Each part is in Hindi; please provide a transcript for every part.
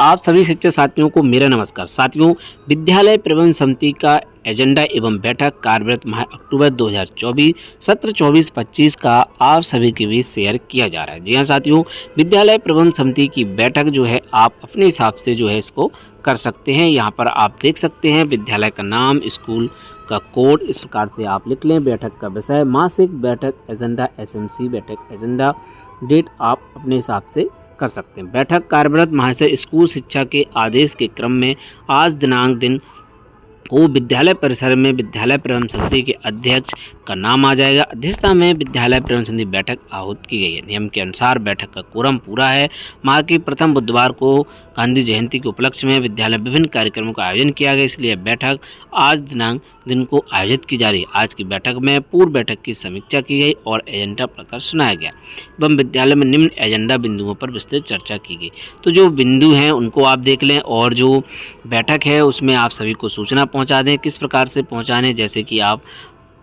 आप सभी शिक्षक साथियों को मेरा नमस्कार। साथियों, विद्यालय प्रबंधन समिति का एजेंडा एवं बैठक कार्यरत माह अक्टूबर 2024 सत्र 24-25 का आप सभी के बीच शेयर किया जा रहा है। जी हाँ साथियों, विद्यालय प्रबंधन समिति की बैठक जो है आप अपने हिसाब से जो है इसको कर सकते हैं। यहाँ पर आप देख सकते हैं विद्यालय का नाम, स्कूल का कोड, इस प्रकार से आप लिख लें। बैठक का विषय मासिक बैठक एजेंडा, एसएमसी बैठक एजेंडा, डेट आप अपने हिसाब से कर सकते हैं। बैठक कार्यरत माह से स्कूल शिक्षा के आदेश के क्रम में आज दिनांक दिन को विद्यालय परिसर में विद्यालय प्रबंधन समिति के अध्यक्ष का नाम आ जाएगा। अध्यक्षता में विद्यालय प्रबंधन समिति बैठक आहूत की गई है। नियम के अनुसार बैठक का कोरम पूरा है। माह के प्रथम बुधवार को गांधी जयंती के उपलक्ष्य में विद्यालय विभिन्न कार्यक्रमों का आयोजन किया गया, इसलिए बैठक आज दिनांक दिन को आयोजित की जा रही है। आज की बैठक में पूर्व बैठक की समीक्षा की गई और एजेंडा प्रकार सुनाया गया एवं विद्यालय में निम्न एजेंडा बिंदुओं पर विस्तृत चर्चा की गई। तो जो बिंदु हैं उनको आप देख लें और जो बैठक है उसमें आप सभी को सूचना पहुंचा दें। किस प्रकार से पहुंचाने, जैसे कि आप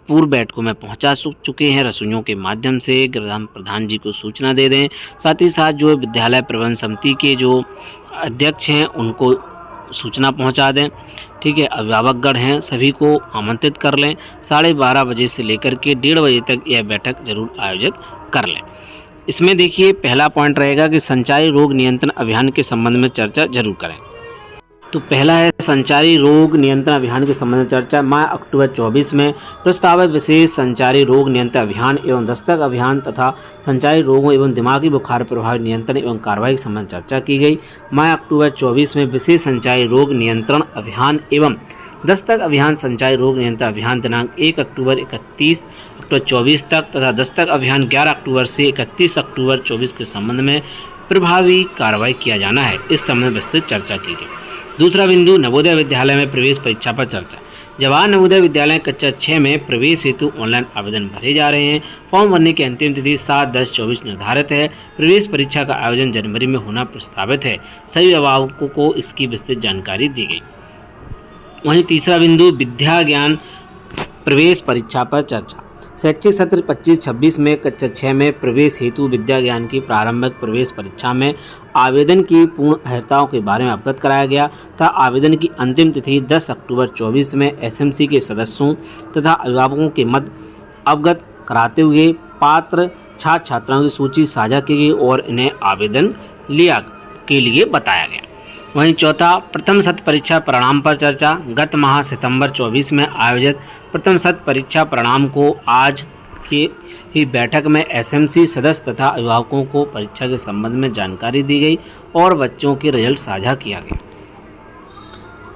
पूर्व बैठकों में पहुंचा चुके हैं, रसोइयों के माध्यम से ग्राम प्रधान जी को सूचना दे दें। साथ ही साथ जो विद्यालय प्रबंधन समिति के जो अध्यक्ष हैं उनको सूचना पहुंचा दें। ठीक है, अभिभावकगण हैं सभी को आमंत्रित कर लें। 12:30 बजे से लेकर के 1:30 बजे तक यह बैठक जरूर आयोजित कर लें। इसमें देखिए पहला पॉइंट रहेगा कि संचारी रोग नियंत्रण अभियान के संबंध में चर्चा जरूर करें। तो पहला है संचारी रोग नियंत्रण अभियान के संबंध में चर्चा। माह अक्टूबर 24 में प्रस्तावित विशेष संचारी रोग नियंत्रण अभियान एवं दस्तक अभियान तथा संचारी रोगों एवं दिमागी बुखार प्रभावित नियंत्रण एवं कार्रवाई के संबंध चर्चा की गई। माह अक्टूबर 24 में विशेष संचारी रोग नियंत्रण अभियान एवं दस्तक अभियान संचारी रोग नियंत्रण अभियान दिनांक 1 अक्टूबर 24 तक तथा दस्तक अभियान 11 अक्टूबर से 31 अक्टूबर 24 के संबंध में प्रभावी कार्रवाई किया जाना है। इस संबंध में विस्तृत चर्चा की गई। दूसरा बिंदु, नवोदय विद्यालय में प्रवेश परीक्षा पर चर्चा। जवाहर नवोदय विद्यालय कक्षा 6 में प्रवेश हेतु ऑनलाइन आवेदन भरे जा रहे हैं। फॉर्म भरने की अंतिम तिथि 7/10/24 निर्धारित है। प्रवेश परीक्षा का आयोजन जनवरी में होना प्रस्तावित है। सभी अभिभावकों को इसकी विस्तृत जानकारी दी गई। वहीं तीसरा बिंदु, विद्या ज्ञान प्रवेश परीक्षा पर चर्चा। शैक्षिक सत्र 25-26 में कक्षा 6 में प्रवेश हेतु विद्या ज्ञान की प्रारंभिक प्रवेश परीक्षा में आवेदन की पूर्ण अर्हताओं के बारे में अवगत कराया गया तथा आवेदन की अंतिम तिथि 10 अक्टूबर 24 में एसएमसी के सदस्यों तथा अभिभावकों के मध्य अवगत कराते हुए पात्र छात्र छात्राओं की सूची साझा की गई और इन्हें आवेदन लिया के लिए बताया गया। वहीं चौथा, प्रथम सत्र परीक्षा परिणाम पर चर्चा। गत माह सितंबर 24 में आयोजित प्रथम सत्र परीक्षा परिणाम को आज की ही बैठक में एसएमसी सदस्य तथा अभिभावकों को परीक्षा के संबंध में जानकारी दी गई और बच्चों के रिजल्ट साझा किया गया।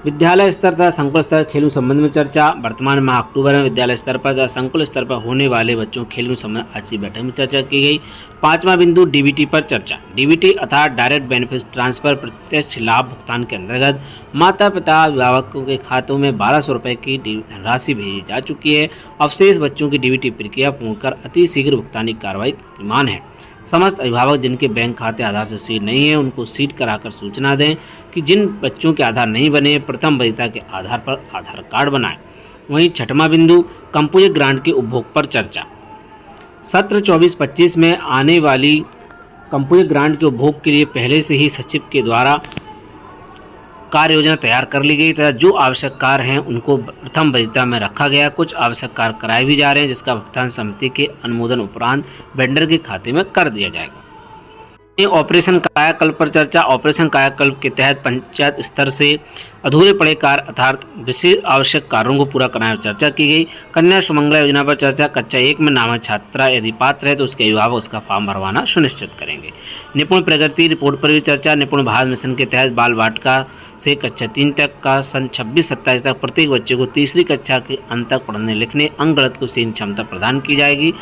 विद्यालय स्तर तथा संकुल स्तर खेलों संबंध में चर्चा। वर्तमान माह अक्टूबर में विद्यालय स्तर पर तथा संकुल स्तर पर होने वाले बच्चों खेलों संबंध आज की बैठक में चर्चा की गई। पांचवा बिंदु, डीबीटी पर चर्चा। डीबीटी अर्थात डायरेक्ट बेनिफिट ट्रांसफर प्रत्यक्ष लाभ भुगतान के अंतर्गत माता पिता अभिभावकों के खातों में 1200 रुपये की धनराशि भेजी जा चुकी है। अवशेष बच्चों की डीबीटी प्रक्रिया पूर्ण कर अति शीघ्र भुगतानी कार्रवाई विद्यमान है। समस्त अभिभावक जिनके बैंक खाते आधार से सीड नहीं है उनको सीड कराकर सूचना दें कि जिन बच्चों के आधार नहीं बने प्रथम वरीयता के आधार पर आधार कार्ड बनाएं। वहीं छठवां बिंदु, कंपोजिट ग्रांट के उपभोग पर चर्चा। सत्र 24-25 में आने वाली कंपोजिट ग्रांट के उपभोग के लिए पहले से ही सचिव के द्वारा कार्य योजना तैयार कर ली गई तथा जो आवश्यक कार्य हैं उनको प्रथम वरीयता में रखा गया। कुछ आवश्यक कार्य कराए भी जा रहे हैं जिसका भुगतान समिति के अनुमोदन उपरांत वेंडर के खाते में कर दिया जाएगा। ऑपरेशन कायाकल्प पर चर्चा। ऑपरेशन कायाकल्प के तहत पंचायत स्तर से अधूरे पड़े कार्य अर्थात विशेष आवश्यक कार्यों को पूरा कराने पर चर्चा की गई। कन्या सुमंगला योजना पर चर्चा। कक्षा 1 में नामित छात्रा यदि पात्र है तो उसके अभिभावक उसका फॉर्म भरवाना सुनिश्चित करेंगे। निपुण प्रगति रिपोर्ट पर भी चर्चा। निपुण भारत मिशन के तहत बाल वाटिका से कक्षा 3 तक का सन 26-27 तक प्रत्येक बच्चे को तीसरी कक्षा के अंत तक पढ़ने लिखने अंक गणित को सीखने क्षमता प्रदान की जाएगी।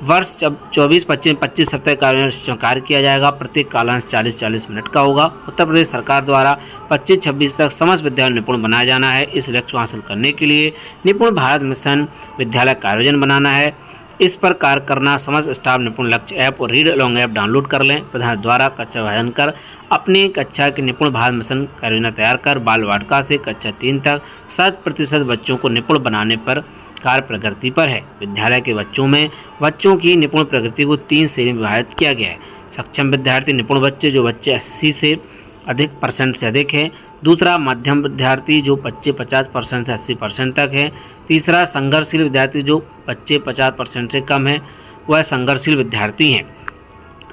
वर्ष 24-25 सप्ताह कार्य स्वीकार किया जाएगा। प्रत्येक कालांश 40-40 मिनट का होगा। उत्तर प्रदेश सरकार द्वारा 25-26 तक समस्त विद्यालय निपुण बनाया जाना है। इस लक्ष्य को हासिल करने के लिए निपुण भारत मिशन विद्यालय कार्योजन बनाना है। इस पर कार्य करना समस्त स्टाफ निपुण लक्ष्य ऐप और रीड अलॉन्ग ऐप डाउनलोड कर लें। प्रधान द्वारा कक्षा विभाजन कर अपनी कक्षा के निपुण भारत मिशन कार्योजना तैयार कर बाल वाटिका से कक्षा 3 तक 100% बच्चों को निपुण बनाने पर कार्य प्रगति पर है। विद्यालय के बच्चों की निपुण प्रगति को 3 श्रेणी में विभाजित किया गया है। सक्षम विद्यार्थी, निपुण बच्चे जो बच्चे 80 से अधिक परसेंट से अधिक है। दूसरा मध्यम विद्यार्थी जो बच्चे 50% से 80% तक है। तीसरा संघर्षशील विद्यार्थी जो बच्चे 50% से कम है वह संघर्षशील विद्यार्थी हैं,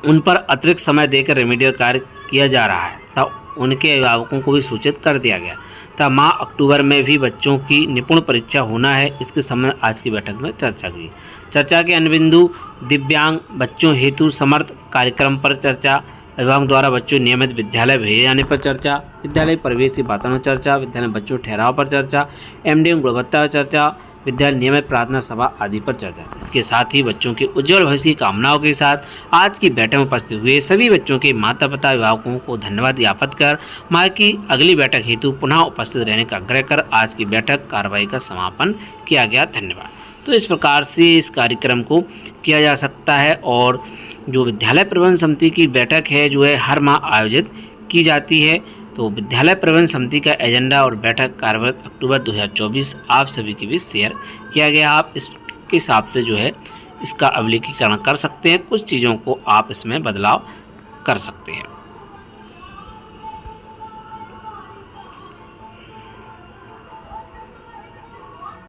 उन पर अतिरिक्त समय देकर रेमेडियल कार्य किया जा रहा है तथा उनके अभिभावकों को भी सूचित कर दिया गया तथा माह अक्टूबर में भी बच्चों की निपुण परीक्षा होना है। इसके संबंध आज की बैठक में चर्चा की। चर्चा के अन्य बिंदु दिव्यांग बच्चों हेतु समर्थ कार्यक्रम पर चर्चा, अभिभावक द्वारा बच्चों नियमित विद्यालय भेजे जाने पर चर्चा, विद्यालय परिवेश वातावरण चर्चा, विद्यालय बच्चों ठहराव पर चर्चा, एमडीएम गुणवत्ता पर चर्चा, विद्यालय नियमित प्रार्थना सभा आदि पर चर्चा। इसके साथ ही बच्चों के उज्जवल भविष्य की कामनाओं के साथ आज की बैठक में उपस्थित हुए सभी बच्चों के माता पिता अभिभावकों को धन्यवाद ज्ञापित कर माह की अगली बैठक हेतु पुनः उपस्थित रहने का आग्रह कर आज की बैठक कार्रवाई का समापन किया गया। धन्यवाद। तो इस प्रकार से इस कार्यक्रम को किया जा सकता है और जो विद्यालय प्रबंधन समिति की बैठक है जो है हर माह आयोजित की जाती है। तो विद्यालय प्रबंधन समिति का एजेंडा और बैठक कार्यवृत्त अक्टूबर 2024 आप सभी के बीच शेयर किया गया। आप इसके हिसाब से जो है इसका अवलोकन कर सकते हैं, कुछ चीज़ों को आप इसमें बदलाव कर सकते हैं।